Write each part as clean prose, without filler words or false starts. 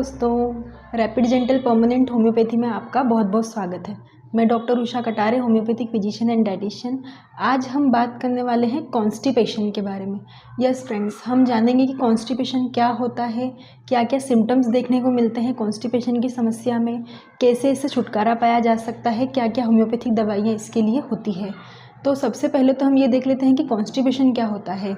दोस्तों, rapid gentle permanent homeopathy में आपका बहुत बहुत स्वागत है। मैं doctor Usha Katare, homeopathic physician and dietitian. आज हम बात करने वाले हैं कॉन्स्टिपेशन के बारे में। यस फ्रेंड्स, हम जानेंगे कि कॉन्स्टिपेशन क्या होता है, क्या क्या सिम्टम्स देखने को मिलते हैं कॉन्स्टिपेशन की समस्या में, कैसे इससे छुटकारा पाया जा सकता है, क्या क्या होम्योपैथिक दवाइयाँ इसके लिए होती है। तो सबसे पहले तो हम ये देख लेते हैं कि कॉन्स्टिपेशन क्या होता है।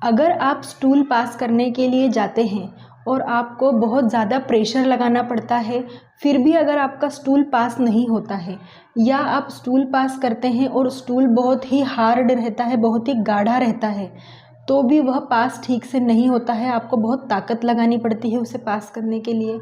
अगर आप स्टूल पास करने के लिए जाते हैं और आपको बहुत ज़्यादा प्रेशर लगाना पड़ता है, फिर भी अगर आपका स्टूल पास नहीं होता है, या आप स्टूल पास करते हैं और स्टूल बहुत ही हार्ड रहता है, बहुत ही गाढ़ा रहता है, तो भी वह पास ठीक से नहीं होता है, आपको बहुत ताकत लगानी पड़ती है उसे पास करने के लिए।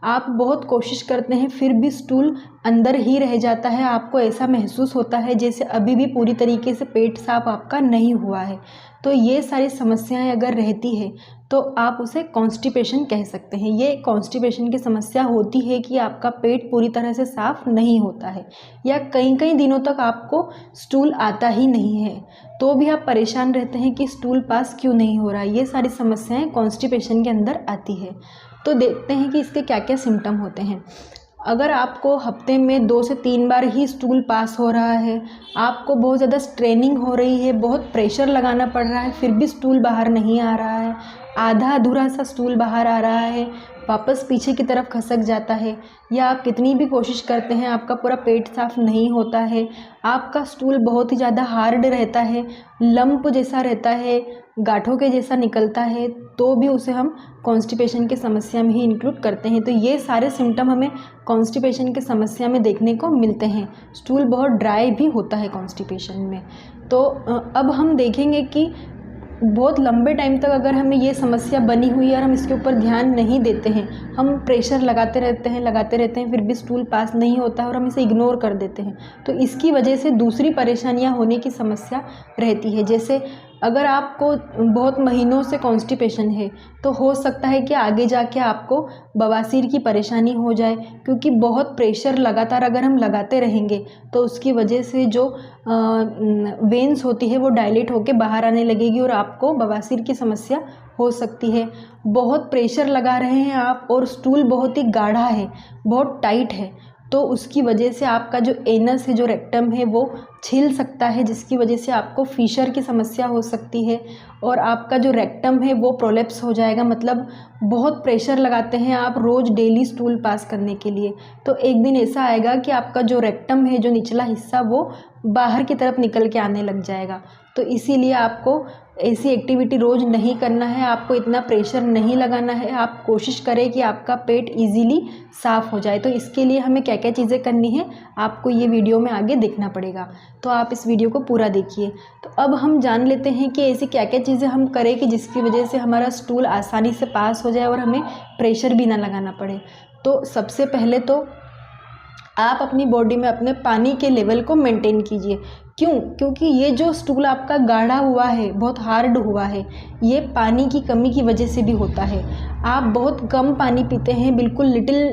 आप बहुत कोशिश करते हैं फिर भी स्टूल अंदर ही रह जाता है, आपको ऐसा महसूस होता है जैसे अभी भी पूरी तरीके से पेट साफ आपका नहीं हुआ है। तो ये सारी समस्याएं अगर रहती है तो आप उसे कॉन्स्टिपेशन कह सकते हैं। ये कॉन्स्टिपेशन की समस्या होती है कि आपका पेट पूरी तरह से साफ नहीं होता है, या कई कई दिनों तक आपको स्टूल आता ही नहीं है, तो भी आप परेशान रहते हैं कि स्टूल पास क्यों नहीं हो रहा है। ये सारी समस्याएं कॉन्स्टिपेशन के अंदर आती है। तो देखते हैं कि इसके क्या क्या सिम्टम होते हैं। अगर आपको हफ्ते में 2 से 3 बार ही स्टूल पास हो रहा है, आपको बहुत ज़्यादा स्ट्रेनिंग हो रही है, बहुत प्रेशर लगाना पड़ रहा है, फिर भी स्टूल बाहर नहीं आ रहा है, आधा अधूरा सा स्टूल बाहर आ रहा है, वापस पीछे की तरफ खसक जाता है, या आप कितनी भी कोशिश करते हैं आपका पूरा पेट साफ नहीं होता है, आपका स्टूल बहुत ही ज़्यादा हार्ड रहता है, लंप जैसा रहता है, गांठों के जैसा निकलता है, तो भी उसे हम कॉन्स्टिपेशन की समस्या में ही इंक्लूड करते हैं। तो ये सारे सिम्टम हमें कॉन्स्टिपेशन की समस्या में देखने को मिलते हैं। स्टूल बहुत ड्राई भी होता है कॉन्स्टिपेशन में। तो अब हम देखेंगे कि बहुत लंबे टाइम तक अगर हमें ये समस्या बनी हुई है और हम इसके ऊपर ध्यान नहीं देते हैं, हम प्रेशर लगाते रहते हैं, फिर भी स्टूल पास नहीं होता है और हम इसे इग्नोर कर देते हैं, तो इसकी वजह से दूसरी परेशानियां होने की समस्या रहती है। जैसे अगर आपको बहुत महीनों से कॉन्स्टिपेशन है तो हो सकता है कि आगे जाके आपको बवासीर की परेशानी हो जाए, क्योंकि बहुत प्रेशर लगातार अगर हम लगाते रहेंगे तो उसकी वजह से जो वेन्स होती है वो डायलेट होके बाहर आने लगेगी और आपको बवासीर की समस्या हो सकती है। बहुत प्रेशर लगा रहे हैं आप और स्टूल बहुत ही गाढ़ा है, बहुत टाइट है, तो उसकी वजह से आपका जो एनस है, जो रेक्टम है, वो छिल सकता है, जिसकी वजह से आपको फिशर की समस्या हो सकती है और आपका जो रेक्टम है वो प्रोलेप्स हो जाएगा। मतलब बहुत प्रेशर लगाते हैं आप रोज़ डेली स्टूल पास करने के लिए, तो एक दिन ऐसा आएगा कि आपका जो रेक्टम है, जो निचला हिस्सा, वो बाहर की तरफ निकल के आने लग जाएगा। तो इसीलिए आपको ऐसी एक्टिविटी रोज़ नहीं करना है, आपको इतना प्रेशर नहीं लगाना है। आप कोशिश करें कि आपका पेट इजीली साफ़ हो जाए। तो इसके लिए हमें क्या क्या चीज़ें करनी है, आपको ये वीडियो में आगे देखना पड़ेगा, तो आप इस वीडियो को पूरा देखिए। तो अब हम जान लेते हैं कि ऐसी क्या क्या चीज़ें हम करें कि जिसकी वजह से हमारा स्टूल आसानी से पास हो जाए और हमें प्रेशर भी ना लगाना पड़े। तो सबसे पहले तो आप अपनी बॉडी में अपने पानी के लेवल को मेंटेन कीजिए। क्यों? क्योंकि ये जो स्टूल आपका गाढ़ा हुआ है, बहुत हार्ड हुआ है, ये पानी की कमी की वजह से भी होता है। आप बहुत कम पानी पीते हैं, बिल्कुल लिटिल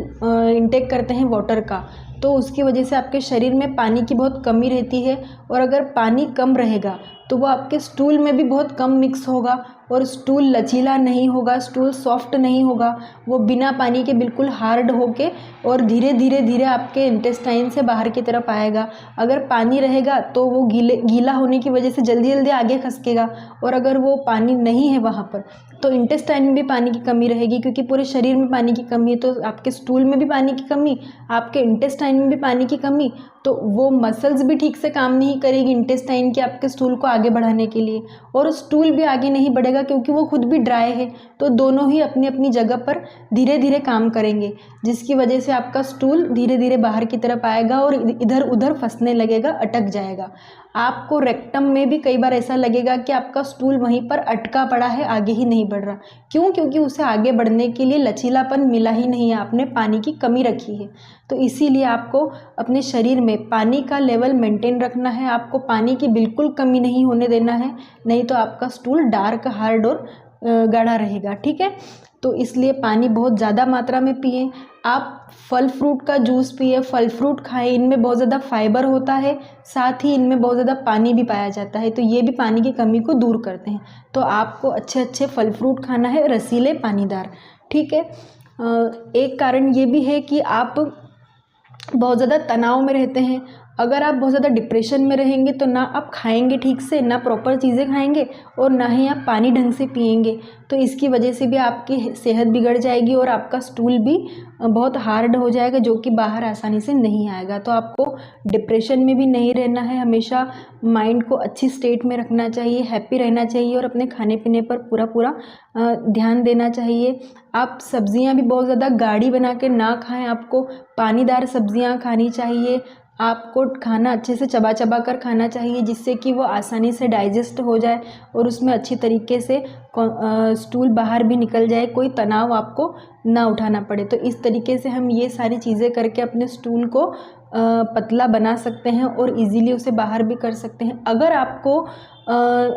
इंटेक करते हैं वाटर का, तो उसकी वजह से आपके शरीर में पानी की बहुत कमी रहती है, और अगर पानी कम रहेगा तो वो आपके स्टूल में भी बहुत कम मिक्स होगा और स्टूल लचीला नहीं होगा, स्टूल सॉफ्ट नहीं होगा, वो बिना पानी के बिल्कुल हार्ड होके और धीरे धीरे आपके इंटेस्टाइन से बाहर की तरफ आएगा। अगर पानी रहेगा तो वो गीला होने की वजह से जल्दी आगे खसकेगा, और अगर वो पानी नहीं है वहाँ पर तो इंटेस्टाइन में भी पानी की कमी रहेगी, क्योंकि पूरे शरीर में पानी की कमी है, तो आपके स्टूल में भी पानी की कमी, आपके इंटेस्टाइन में भी पानी की कमी, तो वो मसल्स भी ठीक से काम नहीं करेगी इंटेस्टाइन की आपके स्टूल को आगे बढ़ाने के लिए, और स्टूल भी आगे नहीं बढ़ेगा क्योंकि वो खुद भी ड्राई है। तो दोनों ही अपनी अपनी जगह पर धीरे धीरे काम करेंगे, जिसकी वजह से आपका स्टूल धीरे धीरे बाहर की तरफ आएगा और इधर उधर फंसने लगेगा, अटक जाएगा। आपको रेक्टम में भी कई बार ऐसा लगेगा कि आपका स्टूल वहीं पर अटका पड़ा है, आगे ही नहीं बढ़ रहा। क्यों? क्योंकि उसे आगे बढ़ने के लिए लचीलापन मिला ही नहीं है, आपने पानी की कमी रखी है। तो इसीलिए आपको अपने शरीर में पानी का लेवल मेंटेन रखना है, आपको पानी की बिल्कुल कमी नहीं होने देना है, नहीं तो आपका स्टूल डार्क, हार्ड और गाढ़ा रहेगा। ठीक है, तो इसलिए पानी बहुत ज़्यादा मात्रा में पिएं। आप फल फ्रूट का जूस पिए, फल फ्रूट खाएं, इनमें बहुत ज़्यादा फाइबर होता है, साथ ही इनमें बहुत ज़्यादा पानी भी पाया जाता है, तो ये भी पानी की कमी को दूर करते हैं। तो आपको अच्छे अच्छे फल फ्रूट खाना है, रसीले, पानीदार। ठीक है, एक कारण ये भी है कि आप बहुत ज़्यादा तनाव में रहते हैं। अगर आप बहुत ज़्यादा डिप्रेशन में रहेंगे तो ना आप खाएंगे ठीक से, ना प्रॉपर चीज़ें खाएंगे और ना ही आप पानी ढंग से पिएंगे। तो इसकी वजह से भी आपकी सेहत बिगड़ जाएगी और आपका स्टूल भी बहुत हार्ड हो जाएगा, जो कि बाहर आसानी से नहीं आएगा। तो आपको डिप्रेशन में भी नहीं रहना है, हमेशा माइंड को अच्छी स्टेट में रखना चाहिए, हैप्पी रहना चाहिए और अपने खाने पीने पर पूरा पूरा ध्यान देना चाहिए। आप सब्जियां भी बहुत ज़्यादा गाढ़ी बना के ना खाएं, आपको पानीदार सब्जियां खानी चाहिए। आपको खाना अच्छे से चबा चबा कर खाना चाहिए, जिससे कि वो आसानी से डाइजेस्ट हो जाए और उसमें अच्छी तरीके से स्टूल बाहर भी निकल जाए, कोई तनाव आपको ना उठाना पड़े। तो इस तरीके से हम ये सारी चीज़ें करके अपने स्टूल को पतला बना सकते हैं और इजीली उसे बाहर भी कर सकते हैं। अगर आपको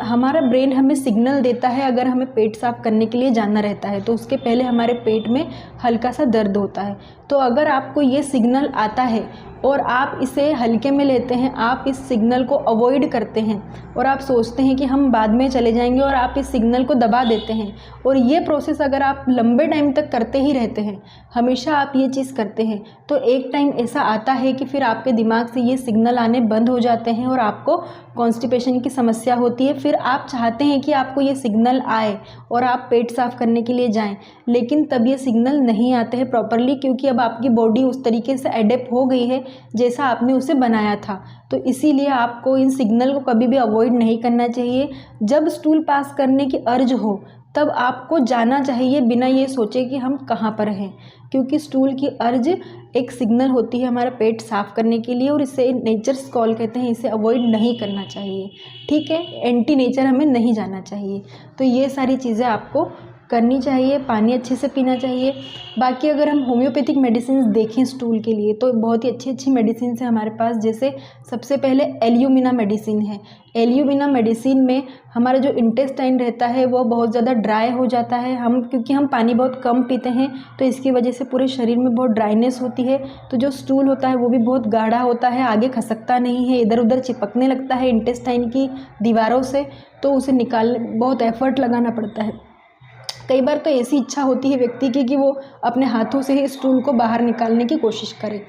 हमारा ब्रेन हमें सिग्नल देता है, अगर हमें पेट साफ़ करने के लिए जाना रहता है तो उसके पहले हमारे पेट में हल्का सा दर्द होता है। तो अगर आपको ये सिग्नल आता है और आप इसे हल्के में लेते हैं, आप इस सिग्नल को अवॉइड करते हैं और आप सोचते हैं कि हम बाद में चले जाएंगे और आप इस सिग्नल को दबा देते हैं, और ये प्रोसेस अगर आप लंबे टाइम तक करते ही रहते हैं, हमेशा आप ये चीज़ करते हैं, तो एक टाइम ऐसा आता है कि फिर आपके दिमाग से ये सिग्नल आने बंद हो जाते हैं और आपको कॉन्स्टिपेशन की समस्या होती है। फिर आप चाहते हैं कि आपको ये सिग्नल आए और आप पेट साफ़ करने के लिए जाएं, लेकिन तब ये सिग्नल नहीं आते हैं प्रॉपरली, क्योंकि अब आपकी बॉडी उस तरीके से एडेप्ट हो गई है जैसा आपने उसे बनाया था। तो इसीलिए आपको इन सिग्नल को कभी भी अवॉइड नहीं करना चाहिए। जब स्टूल पास करने की अर्ज हो तब आपको जाना चाहिए, बिना ये सोचे कि हम कहाँ पर हैं, क्योंकि स्टूल की अर्ज एक सिग्नल होती है हमारा पेट साफ़ करने के लिए और इसे नेचर्स कॉल कहते हैं। इसे अवॉइड नहीं करना चाहिए, ठीक है, एंटी नेचर हमें नहीं जाना चाहिए। तो ये सारी चीज़ें आपको करनी चाहिए, पानी अच्छे से पीना चाहिए। बाकी अगर हम होम्योपैथिक मेडिसिन देखें स्टूल के लिए तो बहुत ही अच्छी अच्छी मेडिसिन है हमारे पास। जैसे सबसे पहले एल्यूमिना मेडिसिन है। एल्यूमिना मेडिसिन में हमारा जो इंटेस्टाइन रहता है वो बहुत ज़्यादा ड्राई हो जाता है, क्योंकि हम पानी बहुत कम पीते हैं, तो इसकी वजह से पूरे शरीर में बहुत ड्राइनेस होती है। तो जो स्टूल होता है वो भी बहुत गाढ़ा होता है, आगे खसकता नहीं है, इधर उधर चिपकने लगता है इंटेस्टाइन की दीवारों से, तो उसे निकालने बहुत एफर्ट लगाना पड़ता है। कई बार तो ऐसी इच्छा होती है व्यक्ति की कि वो अपने हाथों से ही स्टूल को बाहर निकालने की कोशिश करे।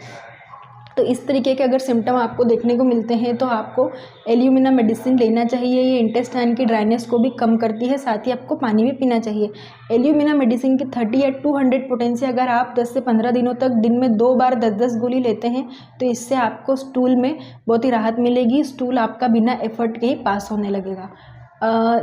तो इस तरीके के अगर सिम्टम आपको देखने को मिलते हैं तो आपको एल्यूमिना मेडिसिन लेना चाहिए। ये इंटेस्टाइन की ड्राइनेस को भी कम करती है, साथ ही आपको पानी भी पीना चाहिए। एल्यूमिना मेडिसिन की 30 या 200 पोटेंसी अगर आप 10 से 15 दिनों तक दिन में 2 बार 10-10 गोली लेते हैं तो इससे आपको स्टूल में बहुत ही राहत मिलेगी। स्टूल आपका बिना एफर्ट के ही पास होने लगेगा।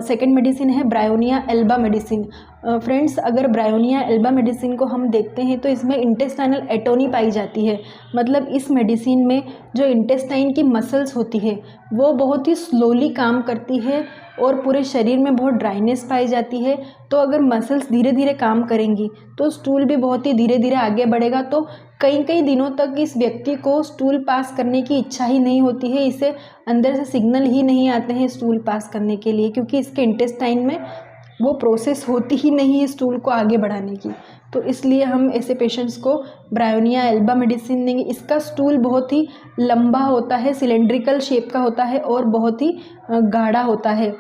सेकेंड मेडिसिन है ब्रायोनिया एल्बा मेडिसिन। फ्रेंड्स, अगर ब्रायोनिया एल्बा मेडिसिन को हम देखते हैं तो इसमें इंटेस्टाइनल एटोनी पाई जाती है। मतलब इस मेडिसिन में जो इंटेस्टाइन की मसल्स होती है वो बहुत ही स्लोली काम करती है और पूरे शरीर में बहुत ड्राइनेस पाई जाती है। तो अगर मसल्स धीरे धीरे काम करेंगी तो स्टूल भी बहुत ही धीरे धीरे आगे बढ़ेगा। तो कई दिनों तक इस व्यक्ति को स्टूल पास करने की इच्छा ही नहीं होती है, इसे अंदर से सिग्नल ही नहीं आते हैं स्टूल पास करने के लिए, क्योंकि इसके इंटेस्टाइन में वो प्रोसेस होती ही नहीं है स्टूल को आगे बढ़ाने की। तो इसलिए हम ऐसे पेशेंट्स को ब्रायोनिया एल्बा मेडिसिन देंगे। इसका स्टूल बहुत ही लंबा होता है, सिलेंड्रिकल शेप का होता है और बहुत ही गाढ़ा होता है,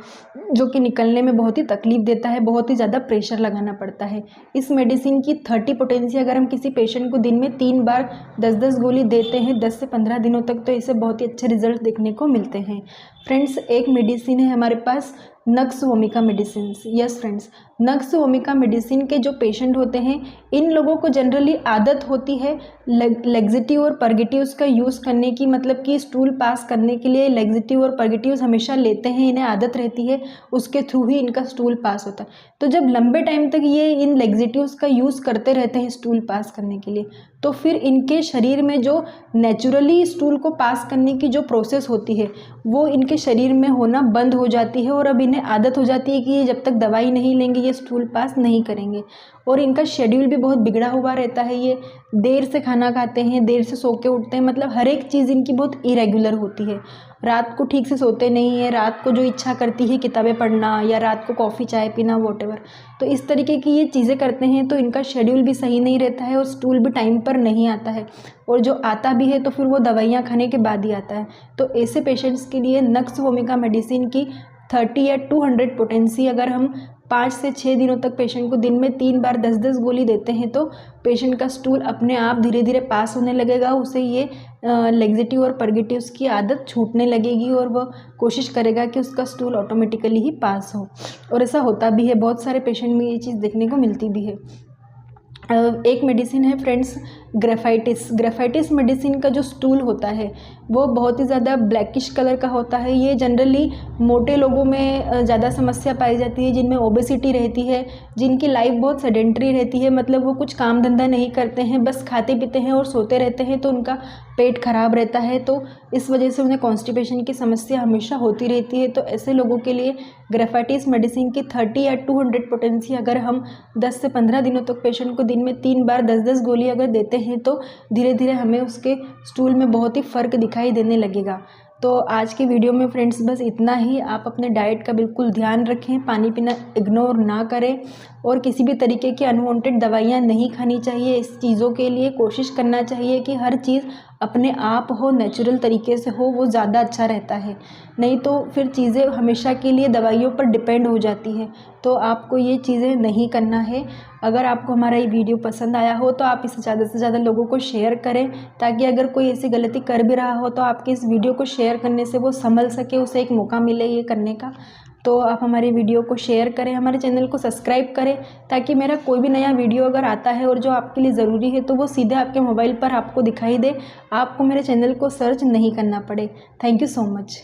जो कि निकलने में बहुत ही तकलीफ देता है, बहुत ही ज़्यादा प्रेशर लगाना पड़ता है। इस मेडिसिन की 30 पोटेंसी अगर हम किसी पेशेंट को दिन में 3 बार 10-10 गोली देते हैं 10 से 15 दिनों तक, तो इससे बहुत ही अच्छे रिजल्ट देखने को मिलते हैं। फ्रेंड्स, एक मेडिसिन है हमारे पास nux vomica medicine. Yes friends, nux vomica medicine के जो पेशेंट होते हैं इन लोगों को जनरली आदत होती है लेग्जिटिव और पर्गेटिव्स का यूज़ करने की। मतलब कि स्टूल पास करने के लिए लेग्जिटिव और पर्गेटिव्स हमेशा लेते हैं, इन्हें आदत रहती है, उसके थ्रू ही इनका स्टूल पास होता है। तो जब लंबे टाइम तक ये इन लेग्जिटिव्स का यूज़ करते रहते हैं स्टूल पास करने के लिए, तो फिर इनके शरीर में जो नेचुरली स्टूल को पास करने की जो प्रोसेस होती है वो इनके शरीर में होना बंद हो जाती है और अब इन्हें आदत हो जाती है कि ये जब तक दवाई नहीं लेंगे ये स्टूल पास नहीं करेंगे। और इनका शेड्यूल भी बहुत बिगड़ा हुआ रहता है, ये देर से खाना खाते हैं, देर से सो के उठते हैं, मतलब हर एक चीज़ इनकी बहुत इरेगुलर होती है। रात को ठीक से सोते नहीं है, रात को जो इच्छा करती है किताबें पढ़ना या रात को कॉफ़ी चाय पीना वॉटेवर, तो इस तरीके की ये चीज़ें करते हैं तो इनका शेड्यूल भी सही नहीं रहता है और स्टूल भी टाइम पर नहीं आता है, और जो आता भी है तो फिर वो दवाइयाँ खाने के बाद ही आता है। तो ऐसे पेशेंट्स के लिए नक्स वोमिका मेडिसिन की 30 या 200 पोटेंसी अगर हम 5 से 6 दिनों तक पेशेंट को दिन में 3 बार 10-10 गोली देते हैं तो पेशेंट का स्टूल अपने आप धीरे धीरे पास होने लगेगा। उसे ये लेग्जेटिव और परगेटिव्स की आदत छूटने लगेगी और वह कोशिश करेगा कि उसका स्टूल ऑटोमेटिकली ही पास हो। और ऐसा होता भी है, बहुत सारे पेशेंट में ये चीज़ देखने को मिलती भी है। एक मेडिसिन है फ्रेंड्स, ग्रेफाइटिस मेडिसिन का जो स्टूल होता है वो बहुत ही ज़्यादा ब्लैकिश कलर का होता है। ये जनरली मोटे लोगों में ज़्यादा समस्या पाई जाती है, जिनमें ओबेसिटी रहती है, जिनकी लाइफ बहुत सेडेंट्री रहती है, मतलब वो कुछ काम धंधा नहीं करते हैं, बस खाते पीते हैं और सोते रहते हैं, तो उनका पेट खराब रहता है, तो इस वजह से उन्हें कॉन्स्टिपेशन की समस्या हमेशा होती रहती है। तो ऐसे लोगों के लिए ग्रेफाइटिस मेडिसिन की 30 या 200 पोटेंसी अगर हम 10 से 15 दिनों तक पेशेंट को दिन में 3 बार 10-10 गोली अगर देते हैं तो धीरे धीरे हमें उसके स्टूल में बहुत ही फ़र्क दिखाई देने लगेगा। तो आज की वीडियो में फ्रेंड्स बस इतना ही। आप अपने डाइट का बिल्कुल ध्यान रखें, पानी पीना इग्नोर ना करें और किसी भी तरीके की अनवांटेड दवाइयाँ नहीं खानी चाहिए। इस चीज़ों के लिए कोशिश करना चाहिए कि हर चीज़ अपने आप हो, नेचुरल तरीके से हो, वो ज़्यादा अच्छा रहता है। नहीं तो फिर चीज़ें हमेशा के लिए दवाइयों पर डिपेंड हो जाती है, तो आपको ये चीज़ें नहीं करना है। अगर आपको हमारा ये वीडियो पसंद आया हो तो आप इसे ज़्यादा से ज़्यादा लोगों को शेयर करें, ताकि अगर कोई ऐसी गलती कर भी रहा हो तो आपके इस वीडियो को शेयर करने से वो संभल सके, उसे एक मौका मिले ये करने का। तो आप हमारे वीडियो को शेयर करें, हमारे चैनल को सब्सक्राइब करें, ताकि मेरा कोई भी नया वीडियो अगर आता है और जो आपके लिए ज़रूरी है तो वो सीधे आपके मोबाइल पर आपको दिखाई दे, आपको मेरे चैनल को सर्च नहीं करना पड़े। Thank you so much.